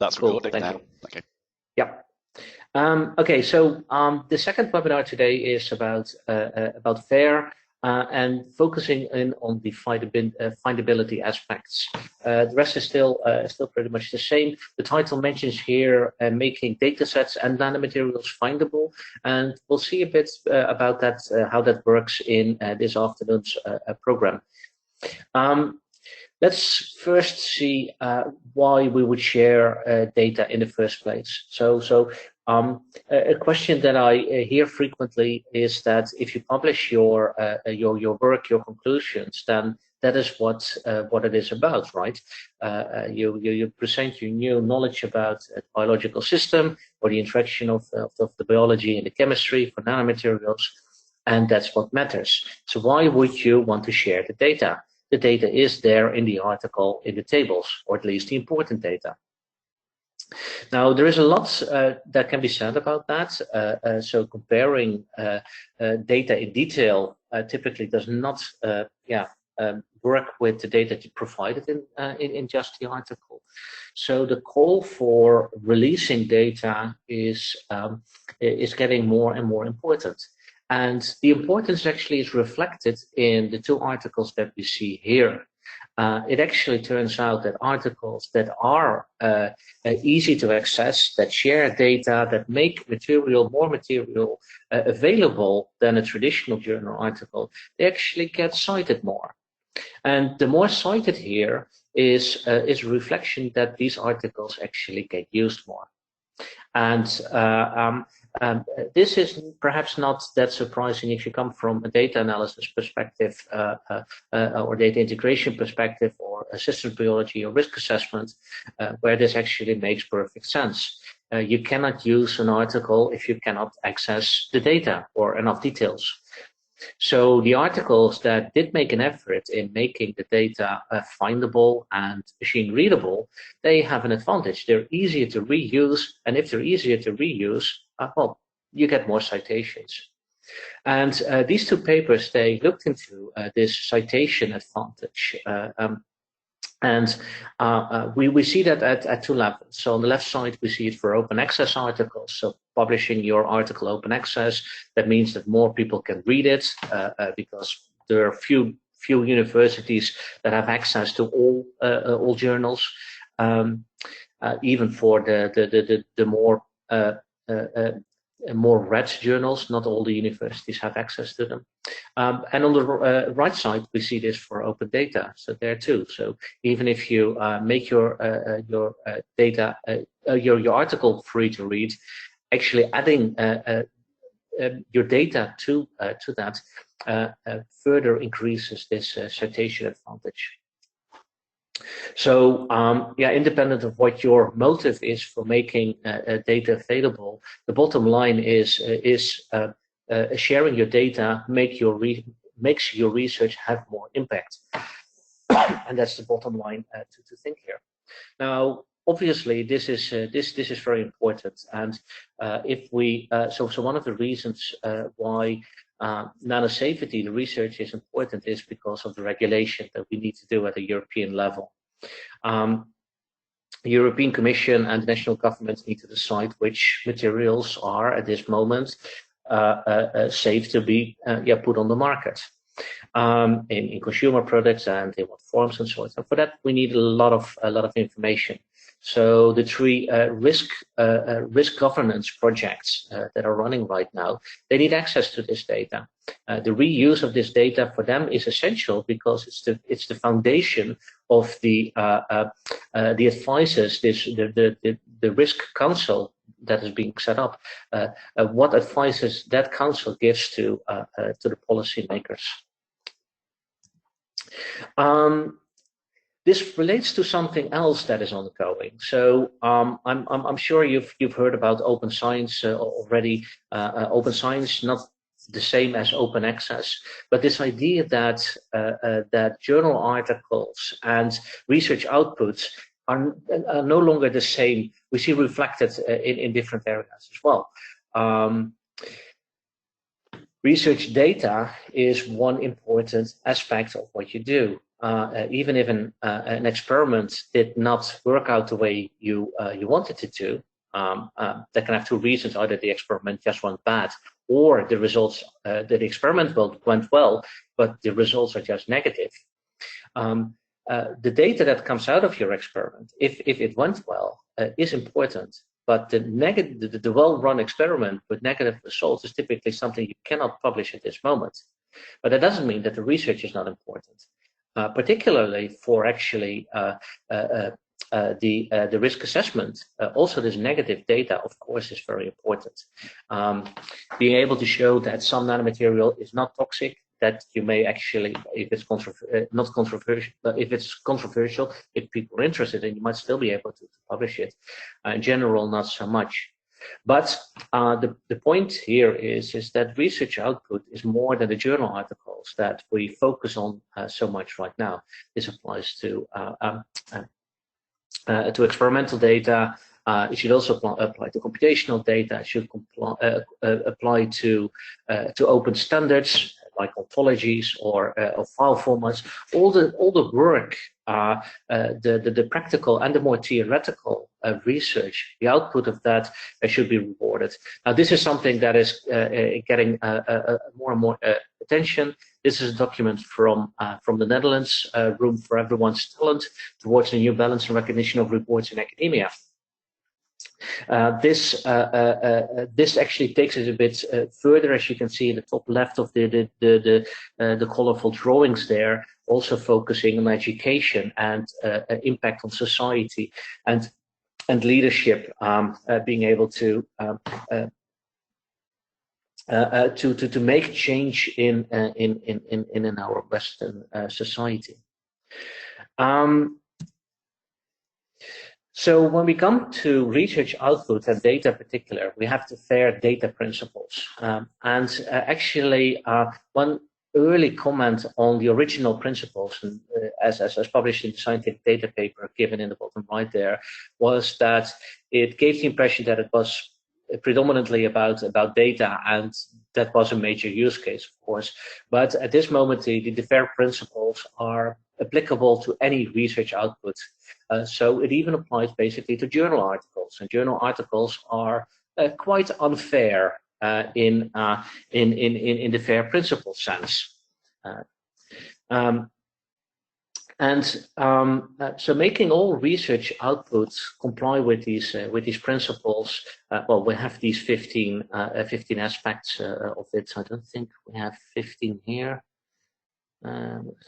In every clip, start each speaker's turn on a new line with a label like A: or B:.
A: That's
B: cool.
A: recording
B: Thank
A: now.
B: you.
A: Okay.
B: Yep. Okay, so the second webinar today is about FAIR and focusing in on the findability aspects. The rest is still pretty much the same. The title mentions here making datasets and nanomaterials findable, and we'll see a bit about that, how that works in this afternoon's program. Let's first see why we would share data in the first place. A question that I hear frequently is that if you publish your work, your conclusions, then that is what it is about, right? You present your new knowledge about a biological system or the interaction of the biology and the chemistry for nanomaterials, and that's what matters. So why would you want to share the data? The data is there in the article, in the tables, or at least the important data. Now, there is a lot that can be said about that. So comparing data in detail typically does not work with the data you provided in just the article. So the call for releasing data is getting more and more important. And the importance actually is reflected in the two articles that we see here. It actually turns out that articles that are easy to access, that share data, that make more material available than a traditional journal article, they actually get cited more. And the more cited here is a reflection that these articles actually get used more. And this is perhaps not that surprising if you come from a data analysis perspective or data integration perspective or systems biology or risk assessment, where this actually makes perfect sense. You cannot use an article if you cannot access the data or enough details. So the articles that did make an effort in making the data findable and machine readable, they have an advantage. They're easier to reuse, and if they're easier to reuse, well, you get more citations. And these two papers, they looked into this citation advantage. We see that at two levels. So on the left side, we see it for open access articles. So publishing your article open access, that means that more people can read it because there are few universities that have access to all journals. Even for the more read journals, not all the universities have access to them. And on the right side, we see this for open data. So there too. So even if you make your data, your article free to read, actually adding your data to that further increases this citation advantage. So independent of what your motive is for making data available, the bottom line is sharing your data makes your research have more impact, and that's the bottom line to think here. Now, obviously, this is very important, and if we so one of the reasons why nanosafety, the research is important, is because of the regulation that we need to do at a European level. The European Commission and national governments need to decide which materials are at this moment safe to be put on the market in consumer products and in what forms and so on. So for that, we need a lot of information. So the three risk governance projects that are running right now, they need access to this data. The reuse of this data for them is essential because it's the foundation of the advices, the risk council that is being set up. What advices that council gives to the policymakers. This relates to something else that is ongoing. So I'm sure you've heard about open science already. Open science, not the same as open access, but this idea that that journal articles and research outputs are no longer the same. We see reflected in different areas as well. Research data is one important aspect of what you do. even if an experiment did not work out the way you wanted it to, that can have two reasons: either the experiment just went bad, or the results, the experiment went well, but the results are just negative. The data that comes out of your experiment, if it went well, is important. But the well-run experiment with negative results is typically something you cannot publish at this moment. But that doesn't mean that the research is not important, particularly for actually the risk assessment. Also, this negative data, of course, is very important. Being able to show that some nanomaterial is not toxic, that you may actually, if it's not controversial, but if it's controversial, if people are interested, then you might still be able to publish it. In general, not so much. But the point here is that research output is more than the journal articles that we focus on so much right now. This applies to experimental data. It should also apply to computational data. It should apply to open standards like ontologies or file formats. All the work, the practical and the more theoretical research, the output of that should be rewarded. Now, this is something that is getting more and more attention. This is a document from the Netherlands, Room for Everyone's Talent, towards a new balance and recognition of reports in academia. This actually takes it a bit further, as you can see in the top left of the colorful drawings there, also focusing on education and impact on society and leadership, being able to make change in our Western society. So when we come to research output and data in particular, we have the FAIR data principles. Actually, one early comment on the original principles, and, as published in the scientific data paper given in the bottom right there, was that it gave the impression that it was predominantly about data, and that was a major use case, of course. But at this moment, the FAIR principles are applicable to any research output. So it even applies basically to journal articles, and journal articles are quite unfair in the FAIR principle sense. So making all research outputs comply with these principles. Well, we have these 15 aspects of it. I don't think we have 15 here.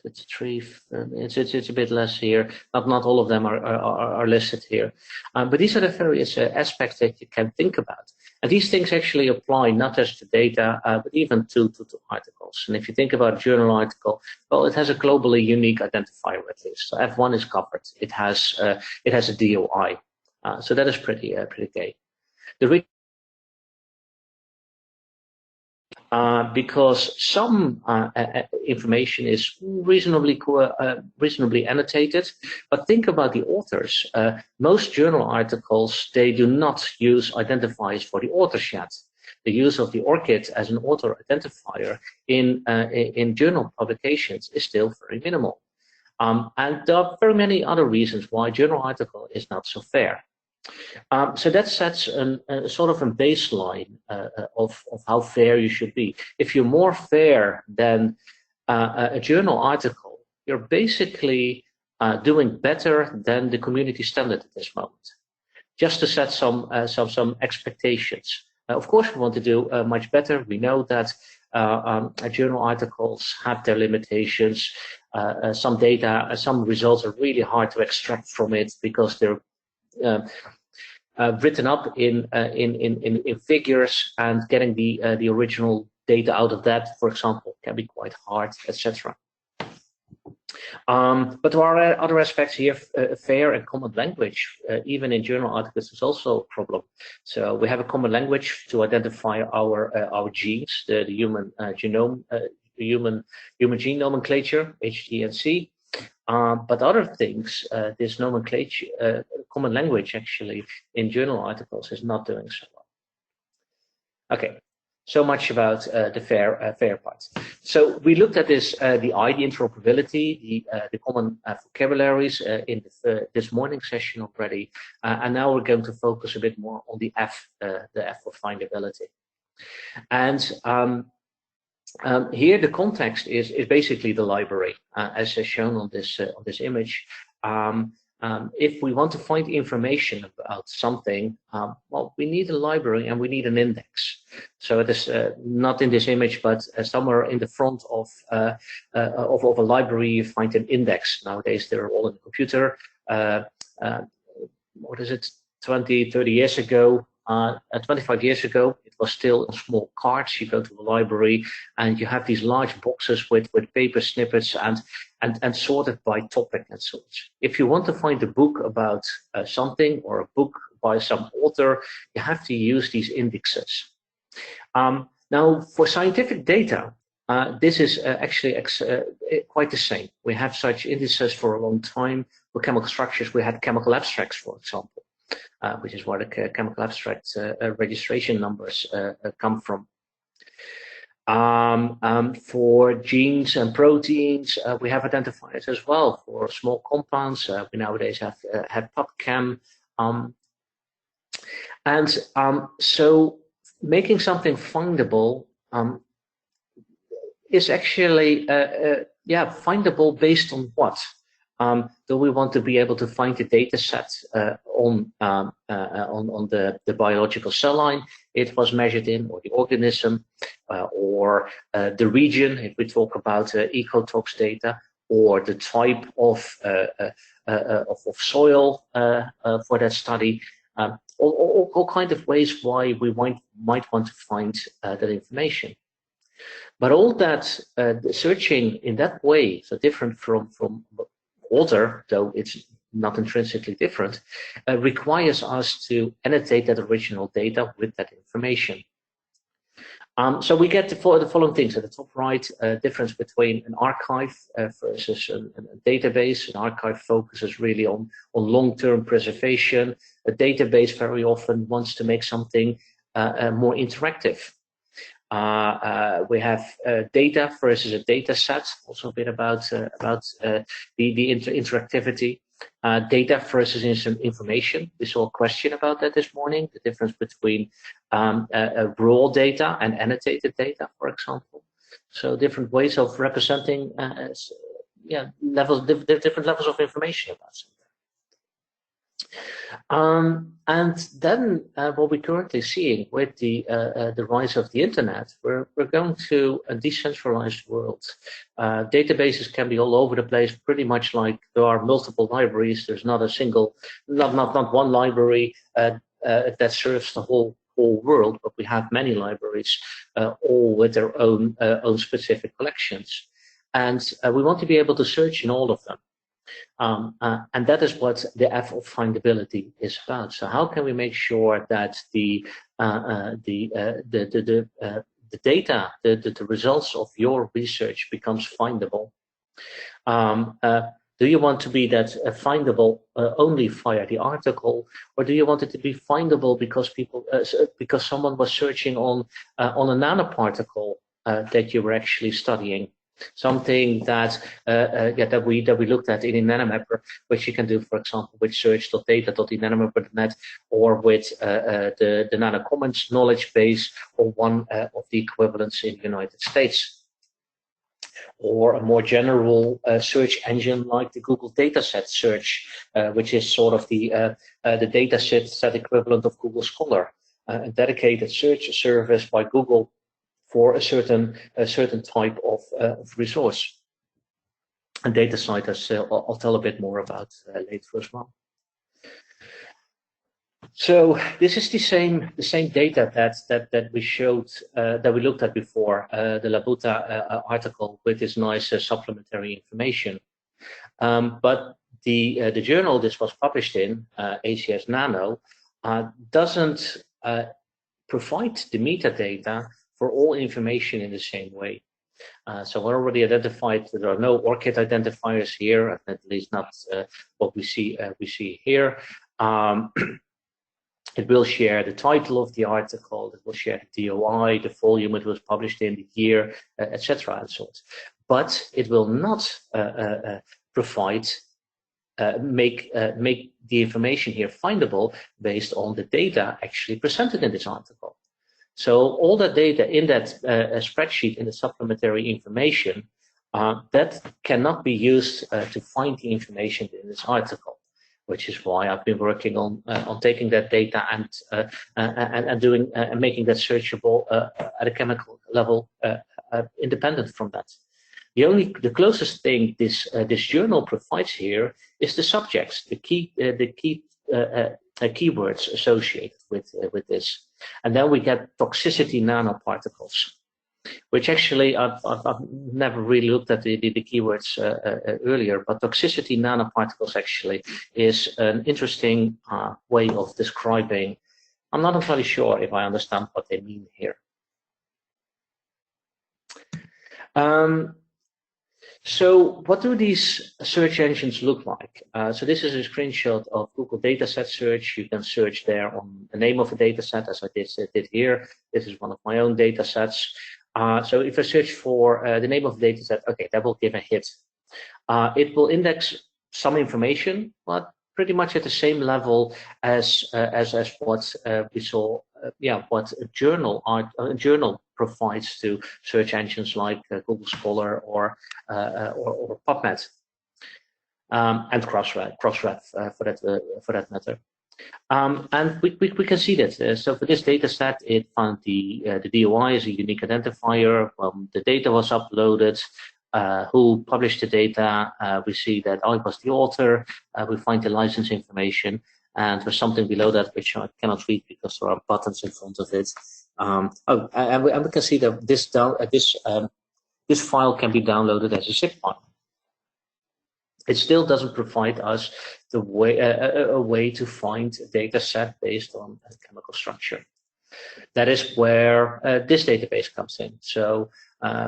B: It's three. It's a bit less here. Not all of them are listed here. But these are the various aspects that you can think about. And these things actually apply not just to data, but even to articles. And if you think about a journal article, well, it has a globally unique identifier at least. So F1 is covered. It has a DOI. So that is pretty gay. Because some information is reasonably annotated, but think about the authors. Most journal articles, they do not use identifiers for the authors yet. The use of the ORCID as an author identifier in journal publications is still very minimal. And there are very many other reasons why a journal article is not so fair. So that sets a sort of a baseline of how fair you should be. If you're more fair than a journal article, you're basically doing better than the community standard at this moment. Just to set some expectations. Of course, we want to do much better. We know that journal articles have their limitations. Some data, some results are really hard to extract from it because they're written up in figures, and getting the original data out of that, for example, can be quite hard, etc. But there are other aspects here. Fair and common language, even in journal articles, is also a problem. So we have a common language to identify our genes, the human genome, human gene nomenclature, HGNC. But other things, this nomenclature, common language actually in journal articles is not doing so well. Okay, So much about the fair part. So we looked at this, the interoperability, the common vocabularies in this morning session already, and now we're going to focus a bit more on the F of findability. And here the context is basically the library, as shown on this image. If we want to find information about something, well, we need a library and we need an index. So it is not in this image, but somewhere in the front of a library, you find an index. Nowadays, they're all in the computer. What is it? 20, 30 years ago, 25 years ago, it was still on small cards. You go to a library and you have these large boxes with paper snippets and sorted by topic and such. If you want to find a book about something or a book by some author, you have to use these indexes. Now, for scientific data, this is actually quite the same. We have such indices for a long time. For chemical structures, we had chemical abstracts, for example. Which is where the chemical abstract registration numbers come from. For genes and proteins, we have identifiers as well. For small compounds, we nowadays have PubChem. So making something findable is actually, findable based on what? Do we want to be able to find the data set on the biological cell line it was measured in, or the organism, or the region, if we talk about ecotox data, or the type of soil for that study, all kinds of ways why we might want to find that information. But all that searching in that way, so different from author, though it's not intrinsically different, requires us to annotate that original data with that information. So we get the following things at the top right: difference between an archive versus a database. An archive focuses really on long-term preservation. A database very often wants to make something more interactive. We have data versus a data set, also a bit about the interactivity. Data versus information. We saw a question about that this morning, the difference between raw data and annotated data, for example. So different ways of representing different levels of information about something. And then what we're currently seeing with the rise of the internet, we're going to a decentralized world. Databases can be all over the place, pretty much like there are multiple libraries. There's not a single, not one library that serves the whole world, but we have many libraries, all with their own specific collections. And we want to be able to search in all of them. And that is what the F of findability is about. So how can we make sure that the data, the results of your research becomes findable? Do you want to be that findable only via the article, or do you want it to be findable because someone was searching on a nanoparticle that you were actually studying? Something that we looked at in Nanomapper, which you can do, for example, with search.data.nanomapper.net, or with the NanoCommons knowledge base, or one of the equivalents in the United States, or a more general search engine like the Google Dataset Search, which is sort of the dataset equivalent of Google Scholar, a dedicated search service by Google for a certain type of resource. And data site, as I'll tell a bit more about later as well. So this is the same data that we showed, that we looked at before, the Labuta article with this nice supplementary information. But the journal this was published in, ACS Nano, doesn't provide the metadata for all information in the same way. So we already identified that there are no ORCID identifiers here, at least not what we see here. It will share the title of the article, it will share the DOI, the volume it was published in, the year, etc. and so on. But it will not provide make the information here findable based on the data actually presented in this article. So all that data in that spreadsheet, in the supplementary information, that cannot be used to find the information in this article, which is why I've been working on taking that data and doing and making that searchable at a chemical level, independent from that. The closest thing this journal provides here is the subjects, the keywords associated with this, and then we get toxicity nanoparticles, which actually I've never really looked at the keywords earlier, but toxicity nanoparticles actually is an interesting way of describing. I'm not entirely sure if I understand what they mean here. So what do these search engines look like? So this is a screenshot of Google Dataset Search. You can search there on the name of a dataset, as I did here. This is one of my own datasets. So if I search for the name of the dataset, okay, that will give a hit. It will index some information, but pretty much at the same level as what we saw. What a journal provides to search engines like Google Scholar or PubMed, and Crossref for that matter. And we can see that. So for this data set, it found the DOI as a unique identifier. The data was uploaded. Who published the data? We see that I was the author. We find the license information, and there's something below that which I cannot read because there are buttons in front of it. And we can see that this file can be downloaded as a zip file. It still doesn't provide us a way to find a data set based on a chemical structure. That is where this database comes in. So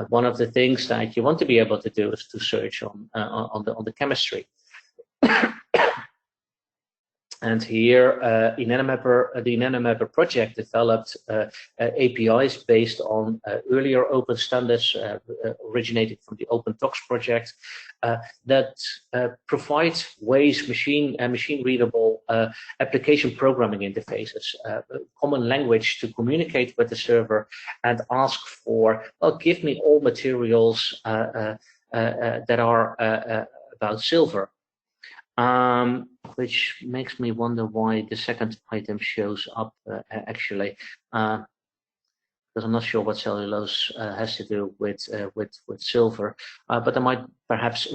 B: one of the things that you want to be able to do is to search on the chemistry. And here, the NanoMapper project developed APIs based on earlier open standards originated from the OpenTox project that provide ways, machine readable application programming interfaces, common language to communicate with the server and ask for, well, give me all materials that are about silver. Which makes me wonder why the second item shows up actually, because I'm not sure what cellulose has to do with silver, but there might perhaps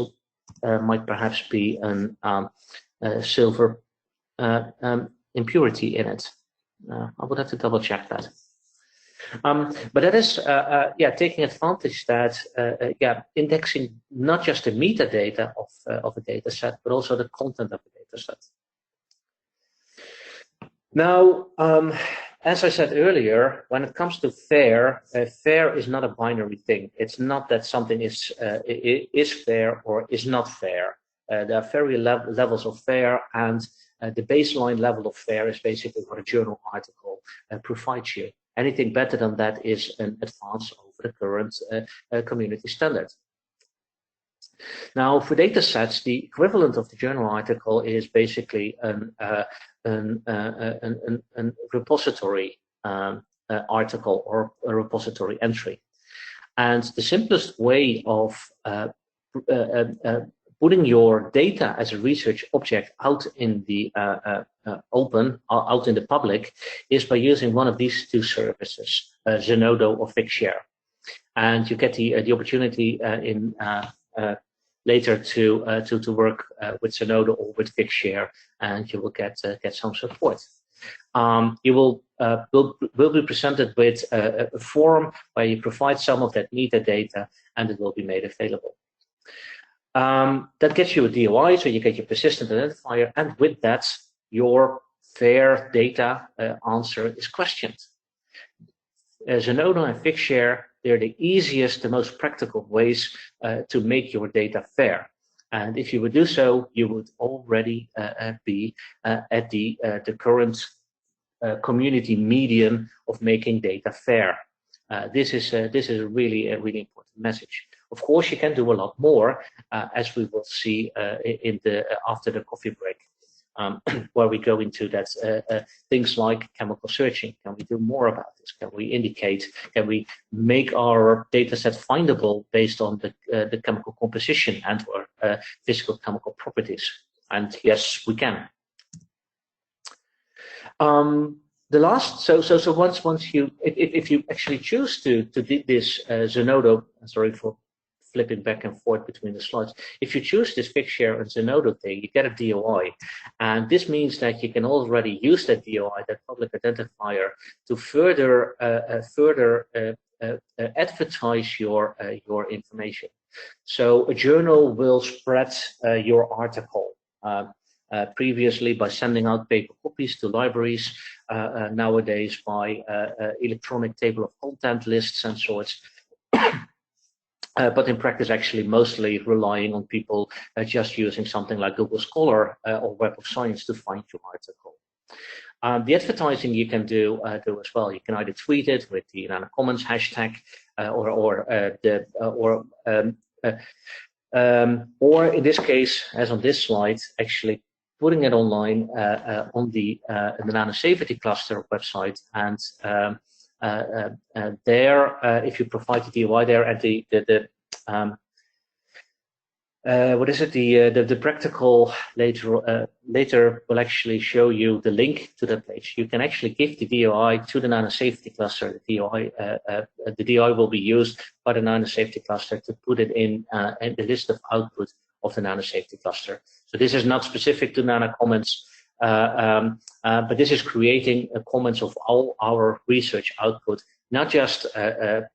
B: be an silver impurity in it. I would have to double check that. But that is taking advantage that indexing not just the metadata of a data set, but also the content of the data set. Now, as I said earlier, when it comes to fair, fair is not a binary thing. It's not that something is fair or is not fair. There are various levels of fair, and the baseline level of fair is basically what a journal article provides you. Anything better than that is an advance over the current community standard. Now, for data sets, the equivalent of the journal article is basically an repository article or a repository entry. And the simplest way of putting your data as a research object out in the open, out in the public, is by using one of these two services, Zenodo or Figshare. And you get the opportunity later to work with Zenodo or with Figshare, and you will get some support. You will be presented with a form where you provide some of that metadata, and it will be made available. That gets you a DOI, so you get your persistent identifier, and with that, your fair data answer is questioned. Zenodo and Figshare, they're the easiest, the most practical ways to make your data fair. And if you would do so, you would already be at the current community median of making data fair. This is really a really important message. Of course, you can do a lot more, as we will see in the after the coffee break, where we go into that things like chemical searching. Can we do more about this? Can we indicate? Can we make our data set findable based on the chemical composition and or physical chemical properties? And yes, we can. The last, so once you, if you actually choose to do this Zenodo, sorry for flipping back and forth between the slides. If you choose this Figshare and Zenodo thing, you get a DOI, and this means that you can already use that DOI, that public identifier, to further advertise your information. So a journal will spread your article. Previously by sending out paper copies to libraries, nowadays by electronic table of content lists and sorts. But in practice, actually mostly relying on people just using something like Google Scholar or Web of Science to find your article. The advertising you can do as well. You can either tweet it with the NanoCommons hashtag, or in this case, as on this slide, actually putting it online on the Nano Safety Cluster website, and there, if you provide the DOI there, and the practical later will actually show you the link to that page. You can actually give the DOI to the Nano Safety Cluster. The DOI will be used by the Nano Safety Cluster to put it in the list of output of the Nano Safety Cluster. So this is not specific to NanoCommons, but this is creating comments of all our research output, not just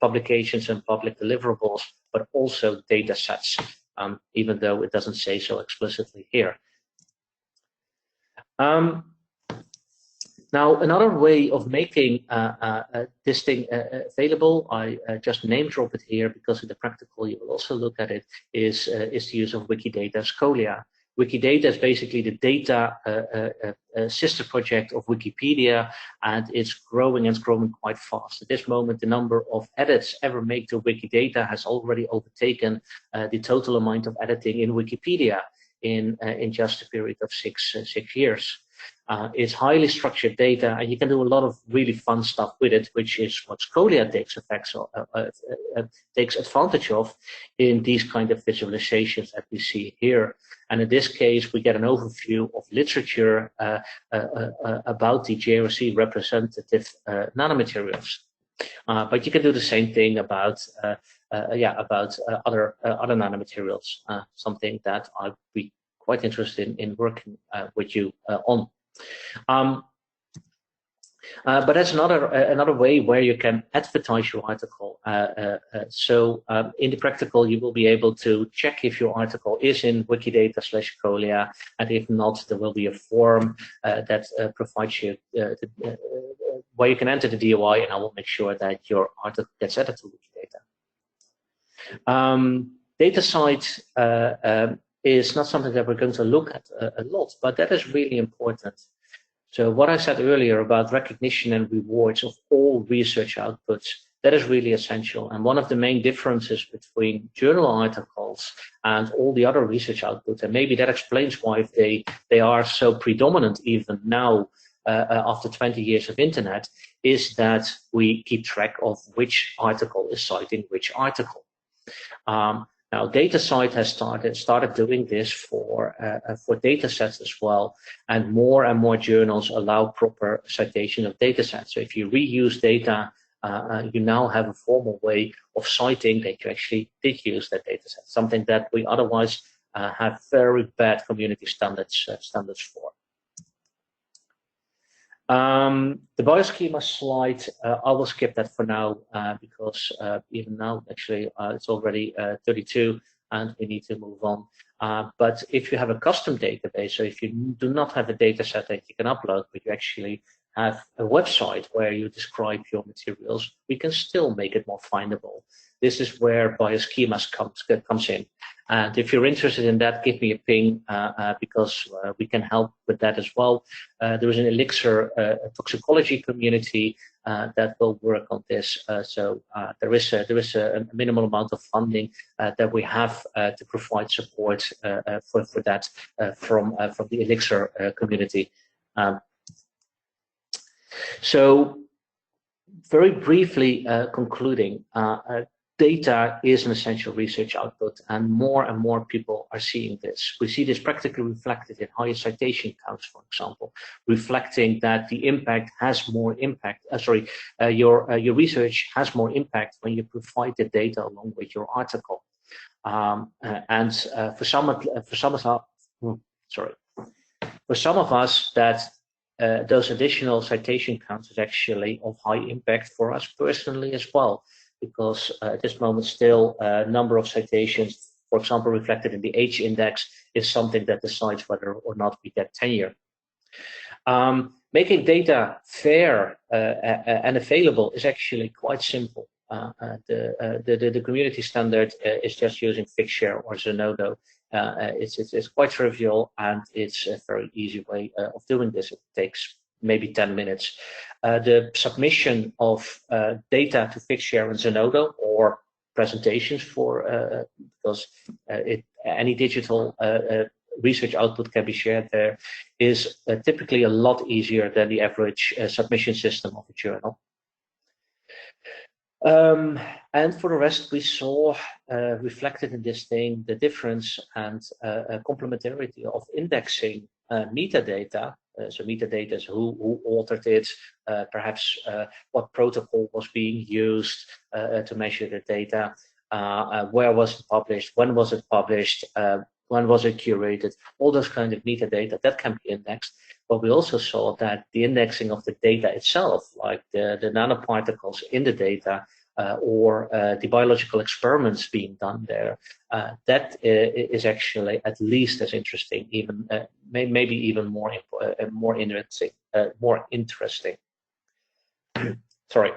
B: publications and public deliverables, but also data sets, even though it doesn't say so explicitly here. Now, another way of making this thing available, I just name drop it here because in the practical you will also look at it, is the use of Wikidata Scholia. Wikidata is basically the data sister project of Wikipedia, and it's growing and it's growing quite fast. At this moment, the number of edits ever made to Wikidata has already overtaken the total amount of editing in Wikipedia in just a period of six years. It's highly structured data, and you can do a lot of really fun stuff with it, which is what Scholia takes advantage of in these kind of visualizations that we see here. And in this case, we get an overview of literature about the JRC representative nanomaterials. But you can do the same thing about other nanomaterials. Something that I'd be quite interested in working with you on. But that's another way where you can advertise your article. So in the practical, you will be able to check if your article is in Wikidata/Scholia, and if not, there will be a form that provides you where you can enter the DOI, and I will make sure that your article gets added to Wikidata. DataCite is not something that we're going to look at a lot, but that is really important. So what I said earlier about recognition and rewards of all research outputs, that is really essential. And one of the main differences between journal articles and all the other research outputs, and maybe that explains why they are so predominant even now after 20 years of internet, is that we keep track of which article is citing which article. Now, DataCite has started doing this for data sets as well, and more journals allow proper citation of data sets. So if you reuse data, you now have a formal way of citing that you actually did use that data set, something that we otherwise have very bad community standards for. The bioschema slide, I will skip that for now because even now, actually, it's already 32 and we need to move on. But if you have a custom database, so if you do not have a data set that you can upload, but you actually have a website where you describe your materials, we can still make it more findable. this is where bioschemas comes in. And if you're interested in that, give me a ping because we can help with that as well. There is an Elixir toxicology community that will work on this. So there is a minimal amount of funding that we have to provide support for that from the Elixir community. So very briefly concluding, data is an essential research output, and more people are seeing this. We see this practically reflected in higher citation counts, for example, reflecting that the impact has more impact. Your research has more impact when you provide the data along with your article. For some of us, that those additional citation counts is actually of high impact for us personally as well, because at this moment still number of citations, for example, reflected in the H index, is something that decides whether or not we get tenure. Making data fair and available is actually quite simple. The community standard is just using Figshare or Zenodo. It's quite trivial, and it's a very easy way of doing this. It takes maybe 10 minutes. The submission of data to Figshare and Zenodo, or presentations because any digital research output can be shared there, is typically a lot easier than the average submission system of a journal. And for the rest, we saw reflected in this thing the difference and complementarity of indexing metadata. So metadata is who authored it, perhaps what protocol was being used to measure the data, where was it published, when was it published, when was it curated, all those kinds of metadata that can be indexed. But we also saw that the indexing of the data itself, like the nanoparticles in the data, or the biological experiments being done there, that is actually at least as interesting, even maybe even more interesting. Sorry,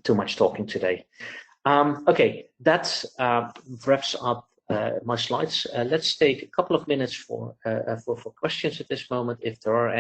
B: too much talking today. Okay, that wraps up my slides. Let's take a couple of minutes for questions at this moment, if there are any.